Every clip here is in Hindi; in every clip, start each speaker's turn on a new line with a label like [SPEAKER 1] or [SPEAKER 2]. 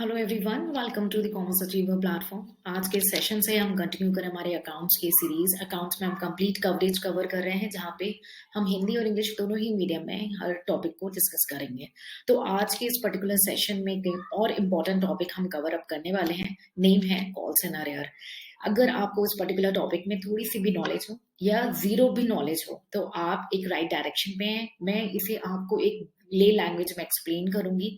[SPEAKER 1] Hello everyone, welcome to the commerce achiever platform. आज के सेशन से हम कंटिन्यू करें हमारे अकाउंट्स की सीरीज। अकाउंट्स में हम कंप्लीट कवरेज कवर कर रहे हैं, जहां पे हम हिंदी और इंग्लिश दोनों ही मीडियम में हर टॉपिक को डिस्कस करेंगे। तो आज के इस पर्टिकुलर सेशन में एक और इम्पोर्टेंट टॉपिक हम कवर अप करने वाले हैं। नेम है कॉल सिनेरियो। अगर आपको इस पर्टिकुलर टॉपिक में थोड़ी सी भी नॉलेज हो या जीरो भी नॉलेज हो तो आप एक राइट डायरेक्शन पे हैं। मैं इसे आपको एक ले लैंग्वेज में एक्सप्लेन करूंगी,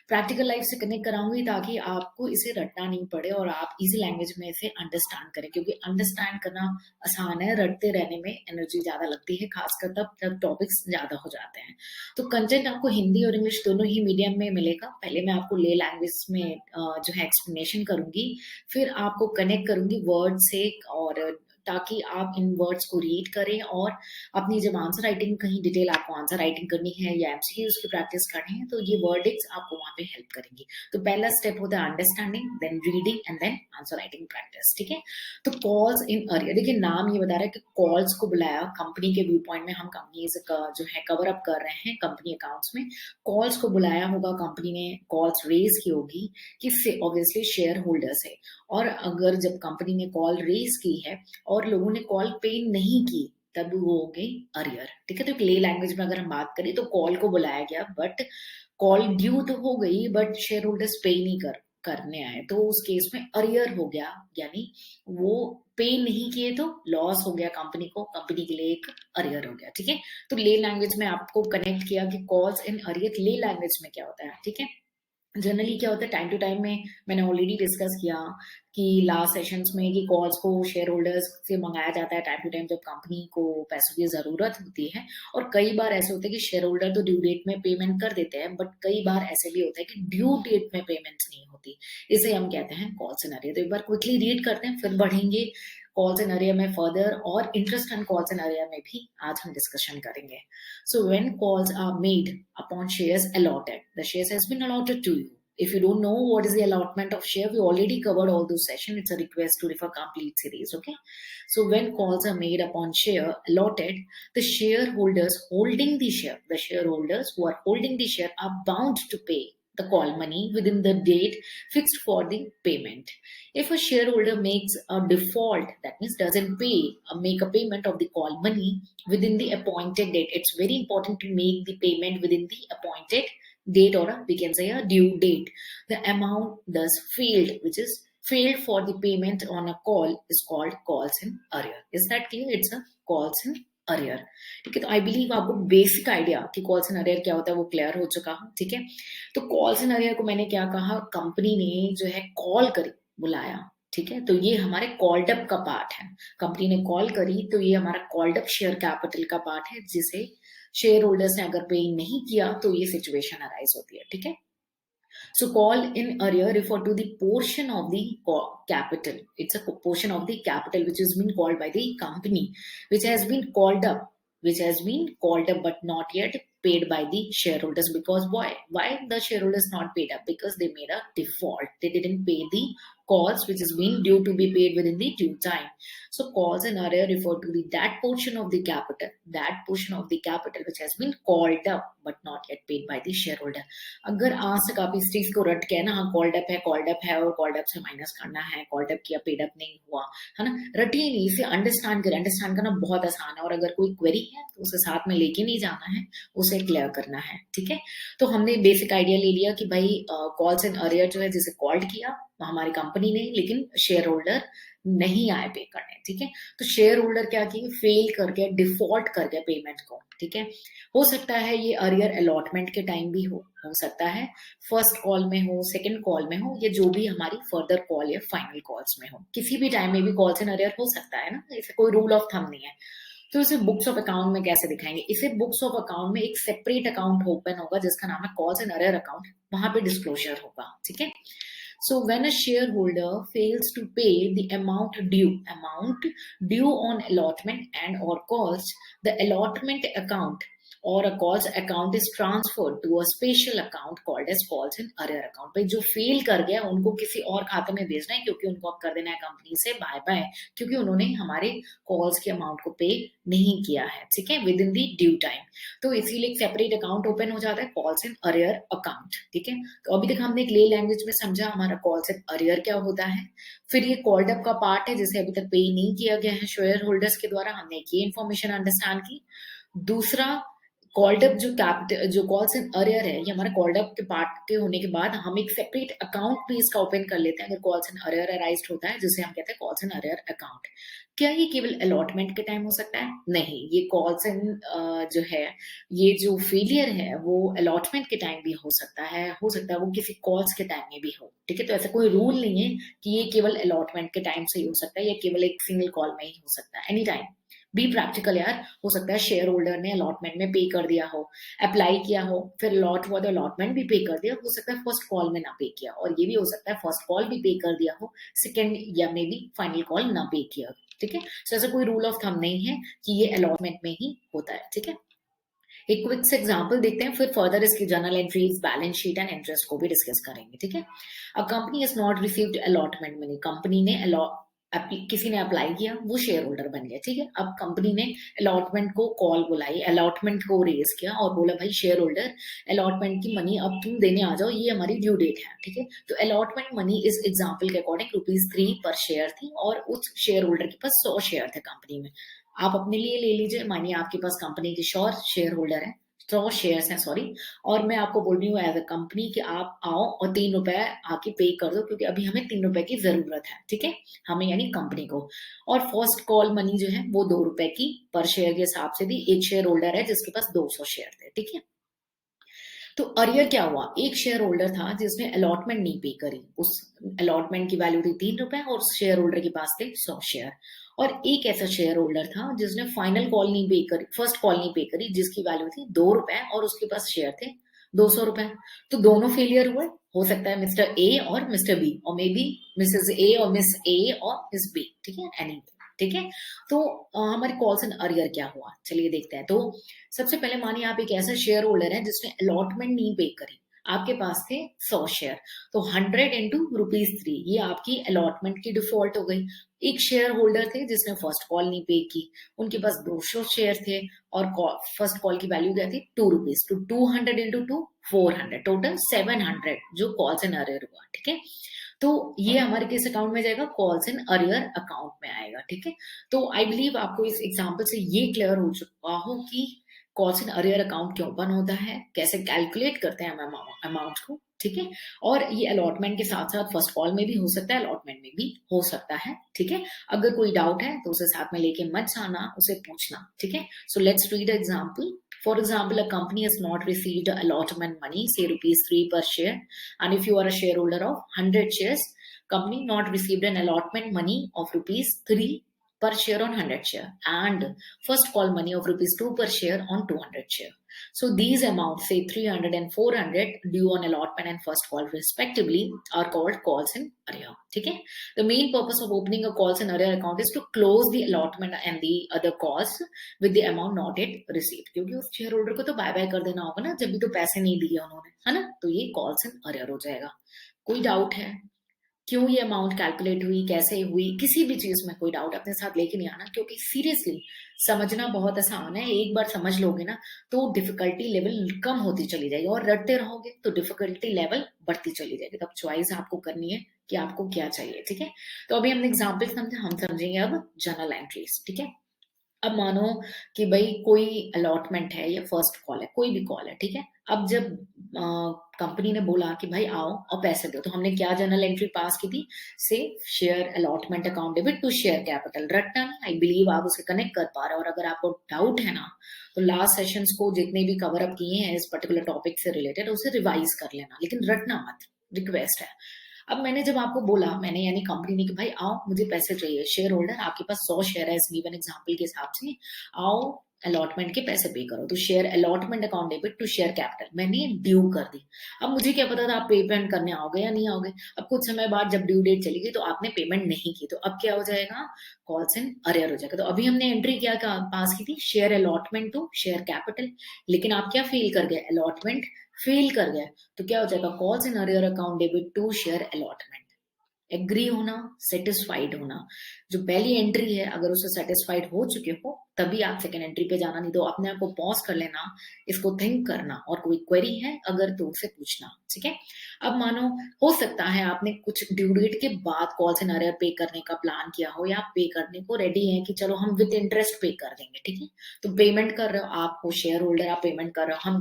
[SPEAKER 1] प्रैक्टिकल लाइफ से कनेक्ट कराऊंगी, ताकि आपको इसे रटना नहीं पड़े और आप इजी लैंग्वेज में इसे अंडरस्टैंड करें। क्योंकि अंडरस्टैंड करना आसान है, रटते रहने में एनर्जी ज्यादा लगती है, खासकर तब जब टॉपिक्स ज्यादा हो जाते हैं। तो कंटेंट आपको हिंदी और इंग्लिश दोनों ही मीडियम में मिलेगा। पहले मैं आपको ले लैंग्वेज में जो है एक्सप्लेनेशन करूंगी, फिर आपको कनेक्ट करूंगी वर्ड से, और ताकि आप इन वर्ड्स को रीड करें और अपनी जब आंसर राइटिंग, कहीं डिटेल आपको आंसर राइटिंग करनी है या एमसीक्यूज की प्रैक्टिस करनी है, तो ये वर्डिंग्स आपको वहां पे हेल्प करेंगी। तो पहला स्टेप होता है understanding, then reading and then answer writing practice. ठीक है। तो कॉल्स इन अरियर, देखिए नाम ये बता रहा है कि कॉल्स को बुलाया। कंपनी के व्यू पॉइंट में हम कंपनीज का जो है कवर अप कर रहे हैं कंपनी अकाउंट्स में। कॉल्स को बुलाया होगा कंपनी ने, कॉल्स रेज की होगी किससे? ऑब्वियसली शेयर होल्डर से। और अगर जब कंपनी ने कॉल रेज की है और लोगों ने कॉल पे नहीं की, तब वो हो गई अरियर। ठीक है। तो ले लैंग्वेज में अगर हम बात करें तो कॉल को बुलाया गया, बट कॉल ड्यू तो हो गई, बट शेयर होल्डर्स पे नहीं करने आए, तो उस केस में अरियर हो गया। यानी वो पे नहीं किए तो लॉस हो गया कंपनी को, कंपनी के लिए एक अरियर हो गया। ठीक है। तो ले लैंग्वेज में आपको कनेक्ट किया कि कॉल्स इन अरियर ले लैंग्वेज में क्या होता है। ठीक है। जनरली क्या होता है, टाइम टू टाइम में मैंने ऑलरेडी डिस्कस किया कि लास्ट सेशंस में कि कॉल्स को शेयर होल्डर्स से मंगाया जाता है टाइम टू टाइम जब कंपनी को पैसों की जरूरत होती है। और कई बार ऐसे होते हैं कि शेयर होल्डर तो ड्यू डेट में पेमेंट कर देते हैं, बट कई बार ऐसे भी होता है कि ड्यू डेट में पेमेंट्स नहीं होती। इसे हम कहते हैं कॉल सिनेरियो। तो एक बार क्विकली रीड करते हैं, फिर बढ़ेंगे कॉल सिनेरियो में फर्दर, और इंटरेस्ट एंड कॉल सिनेरियो में भी आज हम डिस्कशन करेंगे। So when calls are made upon shares allotted, the shares has been allotted to you. If you don't know what is the allotment of share, we already covered all those sessions. It's a request to refer complete series. Okay. So when calls are made upon share allotted, the shareholders holding the share, the shareholders who are holding the share are bound to pay the call money within the date fixed for the payment. If a shareholder makes a default, that means doesn't pay, make a payment of the call money within the appointed date. It's very important to make the payment within the appointed date, or we can say a due date. The amount thus failed, which is failed for the payment on a call, is called calls in arrear. Is that clear? It's a calls in arrear. ठीक है। तो आई बिलीव आपको बेसिक आइडिया कि कॉल्स इन अरियर क्या होता है वो क्लियर हो चुका है। ठीक है। तो कॉल्स इन अरियर को मैंने क्या कहा, कंपनी ने जो है कॉल करी, बुलाया। ठीक है। तो ये हमारे कॉल्ड अप का पार्ट है। कंपनी ने कॉल करी तो ये हमारा कॉल्ड अप शेयर कैपिटल का पार्ट है, जिसे शेयर होल्डर्स ने अगर पे नहीं किया तो ये सिचुएशन अराइज होती है। ठीक है। So call in arrear refer to the portion of the capital. It's a portion of the capital which has been called by the company, which has been called up, but not yet paid by the shareholders. Because why the shareholders not paid up? Because they made a default. They didn't pay the calls which is being due to be paid within the due time. So calls in arrear refer to that portion of the capital which has been called up but not yet paid by the shareholder. अगर आज तक आप इस चीज को रट के ना, हाँ कॉल्ड अप है और कॉल्ड अप से माइनस करना है, कॉल्ड अप किया पेड अप नहीं हुआ, है ना, रटिए नहीं, इसे अंडरस्टैंड करें। अंडरस्टैंड करना बहुत आसान है, और अगर कोई क्वेरी है तो उसे साथ में लेके नहीं जाना है, उसे क्लियर करना है। ठीक है। तो हमने बेसिक आइडिया ले लिया कि भाई कॉल्स इन अरियर जो है, जिसे कॉल्ड किया हमारी कंपनी ने, लेकिन शेयर होल्डर नहीं आए पे करने। ठीक है। तो शेयर होल्डर क्या किए, फेल कर गया, डिफॉल्ट कर गया पेमेंट को। ठीक है। हो सकता है ये अरियर अलॉटमेंट के टाइम भी हो सकता है फर्स्ट कॉल में हो, सेकंड कॉल में हो, या जो भी हमारी फर्दर कॉल या फाइनल कॉल्स में हो, किसी भी टाइम में भी कॉल्स इन अरियर हो सकता है ना, ऐसे कोई रूल ऑफ थंब नहीं है। तो इसे बुक्स ऑफ अकाउंट में कैसे दिखाएंगे? इसे बुक्स ऑफ अकाउंट में एक सेपरेट अकाउंट ओपन होगा जिसका नाम है कॉल्स इन अरियर अकाउंट, वहां पे डिस्क्लोजर होगा। ठीक है। So when a shareholder fails to pay the amount due on allotment and or calls, the allotment account और uh calls account is transferred to a special account called as calls in arrear account. भाई जो फेल कर गया उनको किसी और खाते में भेजना है, क्योंकि उनको अब कर देना है कंपनी से बाय बाय, क्योंकि उन्होंने हमारे कॉल्स के अमाउंट को पे नहीं किया है, ठीक है, with in the due time. तो इसीलिए एक सेपरेट अकाउंट ओपन हो जाता है, कॉल्स इन अरियर अकाउंट, ठीक है। तो अभी तक हमने एक ले लैंग्वेज में समझा हमारा कॉल्स इन अरियर क्या होता है। फिर ये कॉल्ड अप का पार्ट है जिसे अभी तक पे नहीं किया गया है शेयर होल्डर्स के द्वारा, हमने ये इन्फॉर्मेशन अंडरस्टैंड की। दूसरा, कॉल्ड अप जो कैपिटल जो कॉल्स इन अरियर है, ये हमारा कॉल्ड अप के पार्ट के होने के बाद हम एक सेपरेट अकाउंट भी इसका ओपन कर लेते हैं अगर कॉल्स इन अरियर अराइज्ड होता है, जिसे हम कहते हैं कॉल्स इन अरियर अकाउंट। क्या ये केवल अलॉटमेंट के टाइम हो सकता है? नहीं, ये कॉल्स इन जो है, ये जो फेलियर है वो अलॉटमेंट के टाइम भी हो सकता है वो किसी कॉल्स के टाइम में भी हो, ठीक है। तो ऐसा कोई रूल नहीं है कि ये केवल अलॉटमेंट के टाइम से ही हो सकता है या केवल एक सिंगल कॉल में ही हो सकता है, एनी टाइम। बी प्रैक्टिकल यार, हो सकता है शेयर होल्डर ने अलॉटमेंट में पे कर दिया हो, अप्लाई किया हो, फिर लॉट हुआ तो अलॉटमेंट भी पे कर दिया, हो सकता है फर्स्ट कॉल में ना पे किया, और ये भी हो सकता है फर्स्ट कॉल भी पे कर दिया हो, सेकंड या मे बी फाइनल कॉल ना पे किया, ठीक है। सो ऐसा कोई रूल ऑफ थंब नहीं है कि ये अलॉटमेंट में ही होता है, ठीक है। एक क्विक से एग्जांपल देखते हैं, फिर फर्दर इसकी journal entries, balance sheet and interest को भी डिस्कस करेंगे, ठीक है। A company has not received allotment money, company ने किसी ने अप्लाई किया, वो शेयर होल्डर बन गया, ठीक है। अब कंपनी ने अलॉटमेंट को कॉल बुलाई, अलॉटमेंट को रेज किया और बोला भाई शेयर होल्डर, अलॉटमेंट की मनी अब तुम देने आ जाओ, ये हमारी ड्यू डेट है, ठीक है। तो अलॉटमेंट मनी इस एग्जाम्पल के अकॉर्डिंग ₹3 पर शेयर थी और उस शेयर होल्डर के पास 100 शेयर थे कंपनी में। आप अपने लिए ले लीजिए, मानिए आपके पास कंपनी के शेयर होल्डर है, 100 शेयर्स हैं, सॉरी, और मैं आपको बोल रही हूँ एज अ कंपनी कि आप आओ और ₹3 आके पे कर दो, क्योंकि अभी हमें ₹3 की जरूरत है, ठीक है, हमें यानी कंपनी को। और फर्स्ट कॉल मनी जो है वो ₹2 की पर शेयर के हिसाब से दी, एक शेयर होल्डर है जिसके पास 200 शेयर थे, ठीक है। तो अरियर क्या हुआ, एक शेयर होल्डर था जिसने अलॉटमेंट नहीं पे करी, उस अलॉटमेंट की वैल्यू थी ₹3 और उस शेयर होल्डर के पास थे 100 शेयर। और एक ऐसा शेयर होल्डर था जिसने फाइनल कॉल नहीं पे करी, फर्स्ट कॉल नहीं पे करी, जिसकी वैल्यू थी ₹2 और उसके पास शेयर थे ₹200। तो दोनों फेलियर हुए, हो सकता है मिस्टर ए और मिस्टर बी, और मे बी मिसेस ए और मिस ए और मिस बी, ठीक है, एनी, ठीक है। तो हमारे कॉल्स एंड अरियर क्या हुआ, चलिए देखते हैं। तो सबसे पहले मानिए आप एक ऐसा शेयर होल्डर है जिसने अलॉटमेंट नहीं पे करी, आपके पास थे 100 शेयर, तो 100 इंटू ₹3, ये आपकी अलॉटमेंट की डिफॉल्ट हो गई। एक शेयर होल्डर थे जिसने फर्स्ट कॉल नहीं पे की, उनके पास 200 शेयर थे और फर्स्ट कॉल की वैल्यू क्या थी ₹2, तो 200 इंटू 2 400, टोटल 700 जो कॉल्स एंड अरियर हुआ, ठीक है। तो ये हमारे किस अकाउंट में जाएगा, कॉल्स एंड अरियर अकाउंट में आएगा, ठीक है। तो आई बिलीव आपको इस एग्जांपल से ये क्लियर हो चुका हो कि कॉल्स एंड अरियर अकाउंट क्यों ओपन होता है, कैसे कैलकुलेट करते हैं हम अमाउंट को, ठीक है। और ये अलॉटमेंट के साथ साथ फर्स्ट कॉल में भी हो सकता है, अलॉटमेंट में भी हो सकता है, ठीक है। अगर कोई डाउट है तो उसे साथ में लेके मत जाना, उसे पूछना, ठीक है। So let's read example. For example, a company has not received allotment money, say ₹3 per share, and if you are a shareholder of 100 shares, company not received an allotment money of ₹3 per share on 100 share, and first call money of ₹2 per share on 200 share. So these amounts, say 300 and 400, due on allotment and first call respectively, are called calls in arrear, ठीक है। The main purpose of opening a calls in arrear account is to close the allotment and the other calls with the amount not yet received, क्योंकि उस शेयर होल्डर को तो बाय बाय कर देना होगा ना, जब भी तो पैसे नहीं दिए उन्होंने, है ना, तो ये कॉल्स इन अरियर हो जाएगा। कोई डाउट है क्यों ये अमाउंट कैलकुलेट हुई, कैसे हुई, किसी भी चीज में कोई डाउट अपने साथ लेके नहीं आना, क्योंकि सीरियसली समझना बहुत आसान है, एक बार समझ लोगे ना तो डिफिकल्टी लेवल कम होती चली जाएगी, और रटते रहोगे तो डिफिकल्टी लेवल बढ़ती चली जाएगी। तब चॉइस आपको करनी है कि आपको क्या चाहिए, ठीक है। तो अभी हमने एग्जाम्पल समझा, हम समझेंगे अब जर्नल एंट्रीज, ठीक है। अब मानो कि भाई कोई अलॉटमेंट है या फर्स्ट कॉल है, कोई भी कॉल है, ठीक है। अब जब कंपनी ने बोला कि भाई आओ और पैसे दो, तो हमने क्या जर्नल एंट्री पास की थी, से share allotment account debit to share capital, रटना नहीं, आई बिलीव आप उसे कनेक्ट कर पा रहे हो। और अगर आपको डाउट है ना, तो लास्ट सेशंस को जितने भी कवर अप किए हैं इस पर्टिकुलर टॉपिक से रिलेटेड, उसे रिवाइज कर लेना, लेकिन रटना मत, रिक्वेस्ट है। अब मैंने जब आपको बोला, मैंने यानी कंपनी ने कि भाई आओ मुझे पैसे चाहिए, शेयर होल्डर आपके पास 100 शेयर है इस गिवन एग्जांपल के हिसाब से, आओ अलॉटमेंट के पैसे पे करो। तो share allotment account debit to share capital, मैंने ड्यू कर दी। अब मुझे क्या पता था आप पेमेंट करने आओगे या नहीं आओगे। अब कुछ समय बाद जब ड्यू डेट चली गई तो आपने पेमेंट नहीं की, तो अब क्या हो जाएगा, कॉल्स इन अरियर हो जाएगा। तो अभी हमने एंट्री क्या पास की थी, share allotment to share capital, लेकिन आप क्या फेल कर गए, अलॉटमेंट फेल कर गए। तो क्या हो जाएगा, calls in arrear account debit to share allotment. Agree होना, सेटिस्फाइड होना, जो पहली एंट्री है अगर उससे सेटिस्फाइड हो चुके हो तभी आप सेकंड एंट्री पे जाना, नहीं तो अपने आप को पॉज कर लेना, इसको थिंक करना, और कोई क्वेरी है अगर तो उससे पूछना, ठीक है। अब मानो हो सकता है आपने कुछ ड्यू डेट के बाद कॉल से अरियर पे करने का प्लान किया हो, या आप पे करने को रेडी हैं कि चलो हम विद इंटरेस्ट पे कर देंगे, ठीक है। तो पेमेंट कर रहे हो, आपको शेयर होल्डर आप पेमेंट कर रहे हो, हम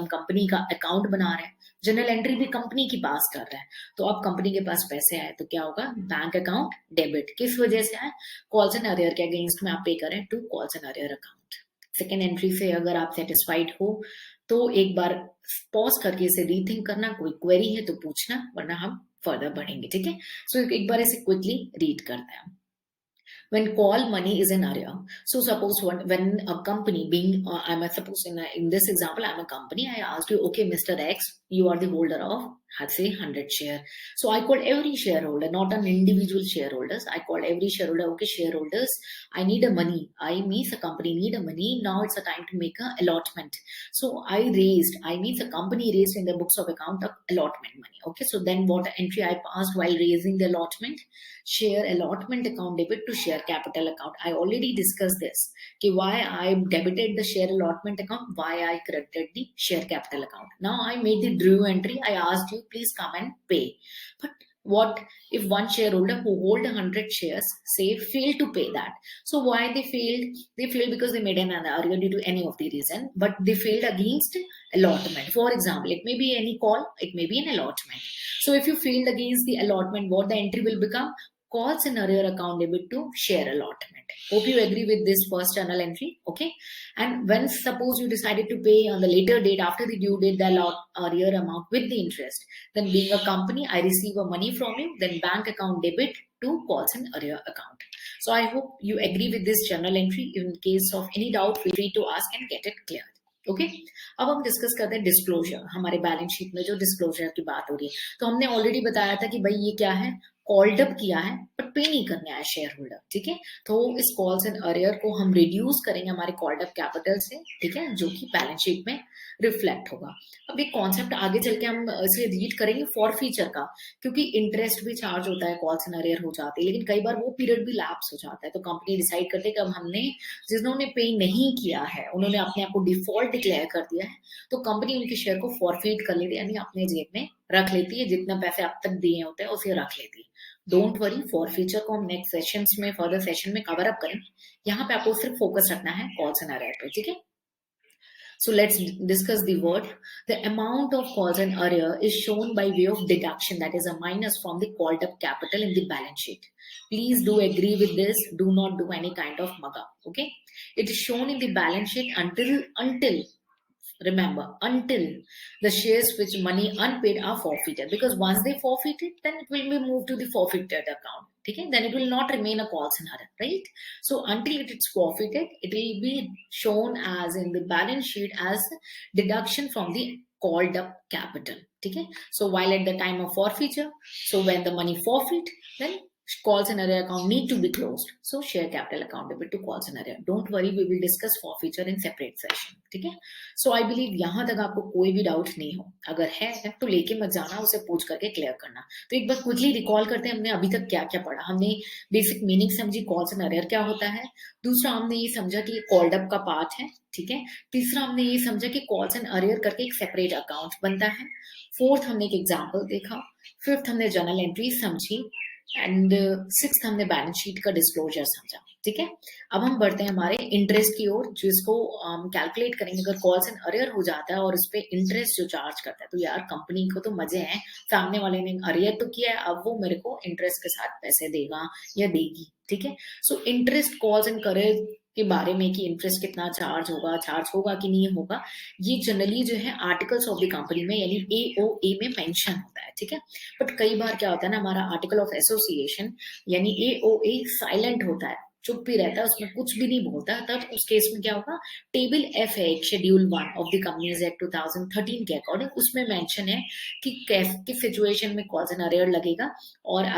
[SPEAKER 1] कंपनी का अकाउंट बना रहे हैं, जनरल एंट्री भी कंपनी की पास कर रहे हैं। तो अब कंपनी के पास पैसे आए तो क्या होगा, बैंक अकाउंट डेबिट। किस वजह से आए, कॉल्स एंड अरियर के अगेंस्ट में आप पे करें to calls and arrear account. Second entry से अगर आप सेटिस्फाइड हो तो एक बार पॉज करके इसे रीथिंक करना, कोई क्वेरी है तो पूछना, वरना हम फर्दर बढ़ेंगे, ठीक है। सो एक बार इसे क्विकली रीड करते हैं। When call money is an area, so suppose when a company being suppose in this example I'm a company, I asked you, okay Mr. X, you are the holder of, let's say 100 share. So I called every shareholder, not an individual shareholders, I called every shareholder, okay shareholders, I need a money, I means a company need a money, now it's a time to make a allotment. So I means a company raised in the books of account of allotment money. Okay, so then what entry I passed while raising the allotment, share allotment account debit to share capital account. I already discussed this, okay, why I debited the share allotment account, why I credited the share capital account. Now I made the drew entry, I asked you please come and pay. But what if one shareholder who hold 100 shares say failed to pay that? So why they failed? They failed because they made an error due to any of the reason, but they failed against allotment. For example, it may be any call, it may be an allotment. So if you failed against the allotment, what the entry will become, calls in arrear account debit to share allotment. Hope you agree with this first journal entry, okay? And when suppose you decided to pay on the later date after the due date the arrear amount with the interest, then being a company, I receive a money from you, then bank account debit to calls in arrear account. So I hope you agree with this journal entry. In case of any doubt, feel free to ask and get it cleared. Okay अब हम डिस्कस करते हैं डिस्क्लोजर। हमारे बैलेंस शीट में जो डिस्क्लोजर की बात हो रही है, तो हमने ऑलरेडी बताया था कि भाई ये क्या है, कॉल्ड अप किया है बट पे नहीं करने आया शेयर होल्डर, ठीक है। तो इस कॉल्स एंड अरियर को हम रिड्यूस करेंगे हमारे कॉल्ड अप कैपिटल से, ठीक है, जो कि बैलेंस शीट में रिफ्लेक्ट होगा। अब एक कॉन्सेप्ट आगे चल के हम इसे रीड करेंगे फॉर फीचर का, क्योंकि इंटरेस्ट भी चार्ज होता है, कॉल्स एंड अरियर हो जाते हैं, लेकिन कई बार वो पीरियड भी लैप्स हो जाता है। तो कंपनी डिसाइड करते हैं कि अब हमने जिन्होंने पे नहीं किया है उन्होंने अपने आप को डिफॉल्ट डिक्लेयर कर दिया है, तो कंपनी उनके शेयर को फॉरफीट कर लेती है, यानी अपने जेब में रख लेती है, जितना पैसे अब तक दिए होते हैं उसे रख लेती है। डोंट वरी, फॉर फ्यूचर को हम नेक्स्ट सेशंस में फर्दर सेशन में कवर अप करेंगे। यहाँ पे आपको सिर्फ फोकस रखना है कॉल्स एंड अरियर पे, ठीक है। So let's discuss the word. The amount of calls and arrear is shown by way of deduction, that is a minus from the called up capital in the balance sheet. Please do agree with this. Do not do any kind of mug up. Okay. It is shown in the balance sheet until remember, until the shares which money unpaid are forfeited, because once they forfeited then it will be moved to the forfeited account, okay, then it will not remain a call scenario, right? So until it's forfeited it will be shown as in the balance sheet as deduction from the called up capital, okay. So while at the time of forfeiture, so when the money forfeit, then calls and arrear account need to be closed, so share capital account debit to calls and arrear. Don't worry, we will discuss forfeiture in separate session, ठीक है। सो आई बिलीव यहाँ तक आपको कोई भी डाउट नहीं हो, अगर है तो लेके मत जाना, उसे पूछ करके क्लियर करना। तो एक बार क्विकली रिकॉल करते हैं हमने अभी तक क्या क्या पढ़ा। हमने बेसिक मीनिंग समझी, कॉल्स एंड अरियर क्या होता है। दूसरा हमने ये समझा कि कॉल्ड अप का पार्ट है, ठीक है। तीसरा हमने ये समझा कि कॉल्स एंड अरियर करके एक सेपरेट अकाउंट बनता है। फोर्थ हमने एक एग्जाम्पल देखा। फिफ्थ हमने जर्नल एंट्री समझी एंड सिक्स्थ हमने बैलेंस शीट का डिस्क्लोजर समझा, ठीक है। अब हम बढ़ते हैं हमारे इंटरेस्ट की ओर, जिसको कैलकुलेट करेंगे। अगर कॉल्स एंड अरियर हो जाता है और इस पे इंटरेस्ट जो चार्ज करता है, तो यार कंपनी को तो मजे हैं, सामने वाले ने अरियर तो किया है, अब वो मेरे को इंटरेस्ट के साथ पैसे देगा या देगी, ठीक है। So interest calls and arrear के बारे में कि इंटरेस्ट कितना चार्ज होगा कि नहीं होगा, ये जनरली जो है आर्टिकल्स ऑफ द कंपनी में यानी AOA में मेंशन होता है, ठीक है। बट कई बार क्या होता है ना, हमारा आर्टिकल ऑफ एसोसिएशन यानी AOA साइलेंट होता है, चुप भी रहता है, उसमें कुछ भी नहीं बोलता, तब उस केस में क्या होगा, टेबल एफ है एक schedule 1 of the companies act 2013 के अकॉर्डिंग, उसमें मेंशन है कि किस सिचुएशन में कॉल्स एंड अरियर लगेगा और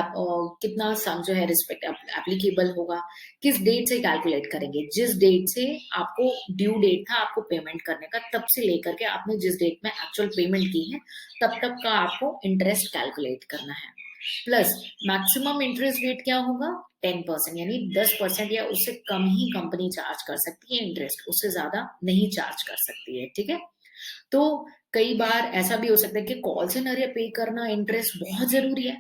[SPEAKER 1] कितना सम जो है रिस्पेक्ट एप्लीकेबल होगा, किस डेट से कैलकुलेट करेंगे, जिस डेट से आपको ड्यू डेट था आपको पेमेंट करने का, तब से लेकर के आपने जिस डेट में एक्चुअल पेमेंट की है तब तक का आपको इंटरेस्ट कैलकुलेट करना है। प्लस मैक्सिमम इंटरेस्ट रेट क्या होगा, 10%, यानी 10% या उससे कम ही कंपनी चार्ज कर सकती है इंटरेस्ट, उससे ज्यादा नहीं चार्ज कर सकती है, ठीक है। तो कई बार ऐसा भी हो सकता है कि कॉल से नरिया पे करना इंटरेस्ट बहुत जरूरी है,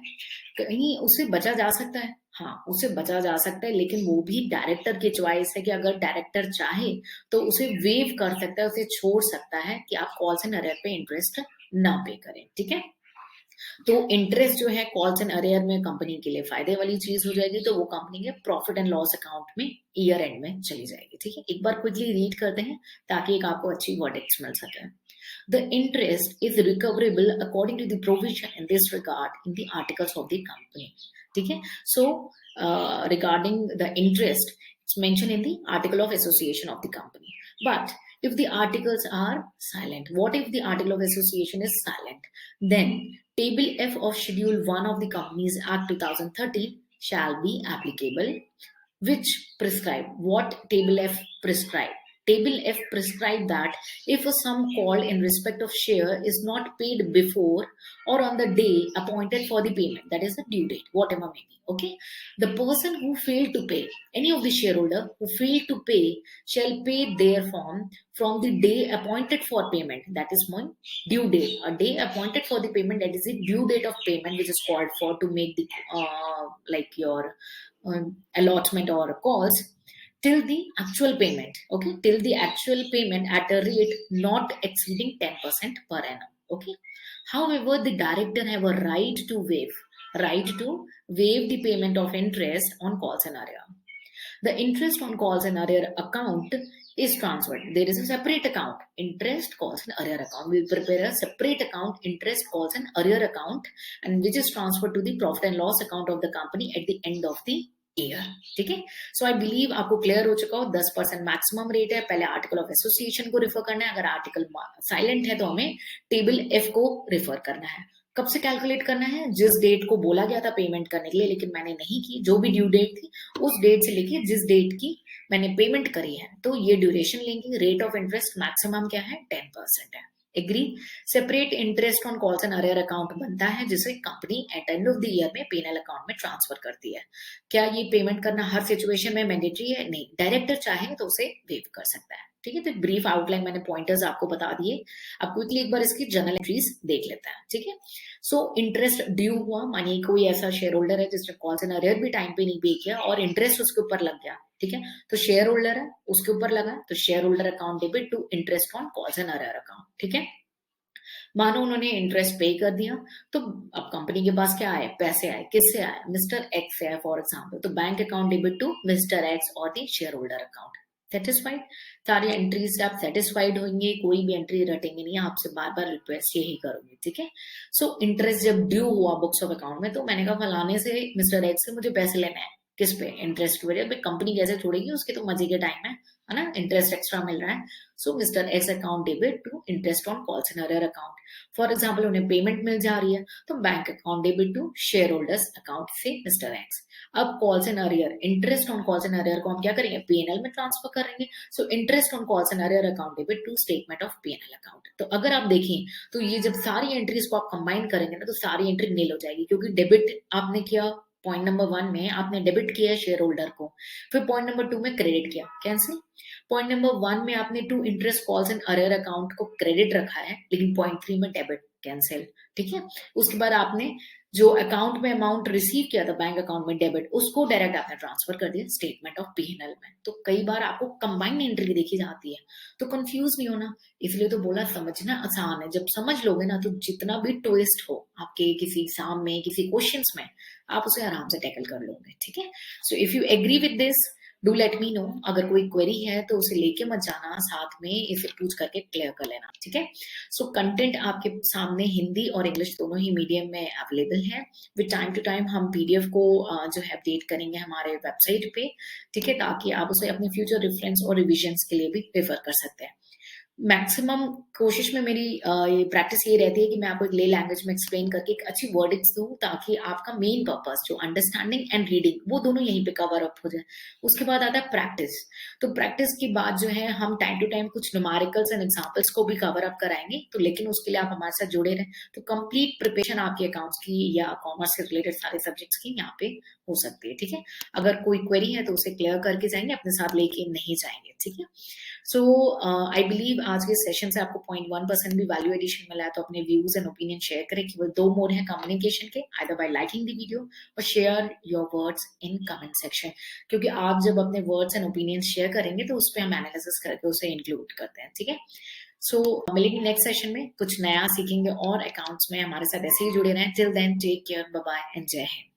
[SPEAKER 1] कहीं उससे बचा जा सकता है, हाँ उससे बचा जा सकता है, लेकिन वो भी डायरेक्टर की चॉइस है कि अगर डायरेक्टर चाहे तो उसे वेव कर सकता है, उसे छोड़ सकता है कि आप कॉल से नरिया पे इंटरेस्ट ना पे करें, ठीक है। तो इंटरेस्ट जो है कॉल्स एंड अरियर में कंपनी के लिए फायदे वाली चीज हो जाएगी, तो वो कंपनी के प्रॉफिट एंड लॉस अकाउंट में ईयर एंड में चली जाएगी, ठीक है। एक बार क्विकली रीड करते हैं ताकि एक आपको अच्छी वर्डिक्ट्स मिल सके। The interest is recoverable according to the provision in this regard in the articles of the company. ठीक है, so regarding the interest, it's mentioned in the article of association of the company. But if the articles are silent, what if the article of association is silent? Then Table F of Schedule 1 of the Companies Act 2013 shall be applicable, which prescribe what Table F prescribe. Table F prescribe that if a sum called in respect of share is not paid before or on the day appointed for the payment, that is the due date, whatever may be, okay, the person who failed to pay, any of the shareholder who failed to pay shall pay their form from the day appointed for payment, that is my due date, a day appointed for the payment, that is the due date of payment which is called for to make the like your allotment or calls, till the actual payment, okay, till the actual payment at a rate not exceeding 10% per annum, okay. However, the director have a right to waive the payment of interest on calls and arrear. The interest on calls and arrear account is transferred. There is a separate account, interest, calls and arrear account. We will prepare a separate account, interest, calls and arrear account, and which is transferred to the profit and loss account of the company at the end of the year, ठीक है। सो आई बिलीव आपको क्लियर हो चुका हो, 10% मैक्सिमम रेट है, पहले आर्टिकल ऑफ एसोसिएशन को रिफर करना है, अगर आर्टिकल साइलेंट है तो हमें टेबल एफ को रिफर करना है। कब से कैलकुलेट करना है, जिस डेट को बोला गया था पेमेंट करने के लिए लेकिन मैंने नहीं की, जो भी ड्यू डेट थी उस डेट से लेके जिस डेट की मैंने पेमेंट करी है, तो ये ड्यूरेशन लेंगे। रेट ऑफ इंटरेस्ट मैक्सिमम क्या है, 10% है। Agree. Separate interest on calls and arrear account बनता है जिसे company at end of the year में पीएनएल अकाउंट में ट्रांसफर करती है। क्या ये पेमेंट करना हर सिचुएशन में मैंडेटरी है, नहीं, डायरेक्टर चाहे तो उसे वेव कर सकता है, ठीक है। तो ब्रीफ आउटलाइन मैंने पॉइंटर्स आपको बता दिए, अब क्विकली एक बार इसकी जर्नल एंट्रीज देख लेते हैं, ठीक है। सो इंटरेस्ट ड्यू हुआ, मानिए कोई ऐसा शेयर होल्डर है जिसने कॉल्स एंड अरियर भी टाइम पे नहीं पे किया और इंटरेस्ट उसके ऊपर लग गया, ठीक है, तो शेयर होल्डर है उसके ऊपर लगा, तो share holder account debit to interest on calls and arrear account, ठीक है। मानो उन्होंने इंटरेस्ट पे कर दिया, तो अब कंपनी के पास क्या आए, पैसे आए, किससे आए, मिस्टर एक्स से आए फॉर एग्जाम्पल, तो bank account debit to mister X और the share holder account. Satisfied, सारी एंट्रीज से आप सेटिस्फाइड होंगे, कोई भी एंट्री रटेंगे नहीं, आपसे बार बार रिक्वेस्ट यही करूंगी, ठीक है। सो इंटरेस्ट जब ड्यू हुआ बुक्स ऑफ अकाउंट में, तो मैंने कहा फलाने से मिस्टर एक्स से मुझे पैसे लेने हैं, किस पे, इंटरेस्ट की वजह पे, कंपनी कैसे छोड़ेगी, उसके तो मजे के टाइम है ना, इंटरेस्ट एक्स्ट्रा मिल रहा है। So mister X account debit to interest on calls and arrear account. For example उन्हें पेमेंट मिल जा रही है, तो bank account debit to share holders account से मिस्टर एक्स। अब calls and arrear, interest on calls and arrear को हम क्या करेंगे, पीएनएल में ट्रांसफर करेंगे। So interest on calls and arrear account debit to statement of PNL account. तो अगर आप देखें तो ये जब सारी एंट्रीज को आप कंबाइन करेंगे ना, तो सारी एंट्री नील हो जाएगी, क्योंकि डेबिट आपने किया पॉइंट नंबर 1 में, आपने डेबिट किया है शेयर होल्डर को, फिर पॉइंट नंबर 2 में क्रेडिट किया, कैंसिल। पॉइंट नंबर 1 में आपने to interest calls and arrear account को क्रेडिट रखा है, लेकिन पॉइंट 3 में डेबिट, कैंसिल, ठीक है। उसके बाद आपने जो अकाउंट में अमाउंट रिसीव किया था बैंक अकाउंट में डेबिट, उसको डायरेक्ट आपने ट्रांसफर कर दिया स्टेटमेंट ऑफ पीएनएल में। तो कई बार आपको कंबाइंड एंट्री देखी जाती है, तो कंफ्यूज नहीं होना, इसलिए तो बोला समझना आसान है। जब समझ लोगे ना, तो जितना भी ट्विस्ट हो आपके किसी एग्जाम में, किसी क्वेश्चंस में, आप उसे आराम से टैकल कर लोगे, ठीक है। So if you agree with this, do let me know, अगर कोई क्वेरी है तो उसे लेके मत जाना, साथ में इसे पूछ करके क्लियर कर लेना, ठीक है? सो कंटेंट आपके सामने हिंदी और इंग्लिश दोनों ही मीडियम में अवेलेबल है। विद टाइम टू टाइम हम पीडीएफ को जो है अपडेट करेंगे हमारे वेबसाइट पे, ठीक है? ताकि आप उसे अपने फ्यूचर रेफरेंस और रिविजन्स के लिए भी रेफर कर सकते हैं। मैक्सिमम कोशिश में मेरी ये प्रैक्टिस ये रहती है कि मैं आपको एक ले लैंग्वेज में एक्सप्लेन करके एक अच्छी वर्डिंग्स दूँ, ताकि आपका मेन पर्पस जो अंडरस्टैंडिंग एंड रीडिंग वो दोनों यहीं पे कवर अप हो जाए। उसके बाद आता है प्रैक्टिस। तो प्रैक्टिस के बाद जो है हम टाइम टू टाइम कुछ न्यूमेरिकल्स एंड एग्जांपल्स को भी कवर अप कराएँगे, तो लेकिन उसके लिए आप हमारे साथ जुड़े रहें। तो कंप्लीट प्रिपरेशन आपकी अकाउंट्स की या कॉमर्स से रिलेटेड सारे सब्जेक्ट्स की यहाँ पे हो सकती है, ठीक है? अगर कोई क्वेरी है तो उसे क्लियर करके जाएँगे, अपने साथ लेके नहीं जाएँगे, ठीक है? सो आई बिलीव आज के सेशन से आपको 0.1% भी वैल्यू एडिशन मिला है, तो अपने व्यूज एंड ओपिनियन शेयर करें। केवल 2 मोड हैं कम्युनिकेशन के, either by liking the video और share your words in comment section, क्योंकि आप जब अपने वर्ड्स एंड ओपिनियन शेयर करेंगे तो उस पे हम एनालिसिस करके उसे इंक्लूड करते हैं, ठीक है? सो मिलेंगे नेक्स्ट सेशन में, कुछ नया सीखेंगे और अकाउंट्स में हमारे साथ ऐसे ही जुड़े रहें। Till then take care, bye bye and जय हिंद।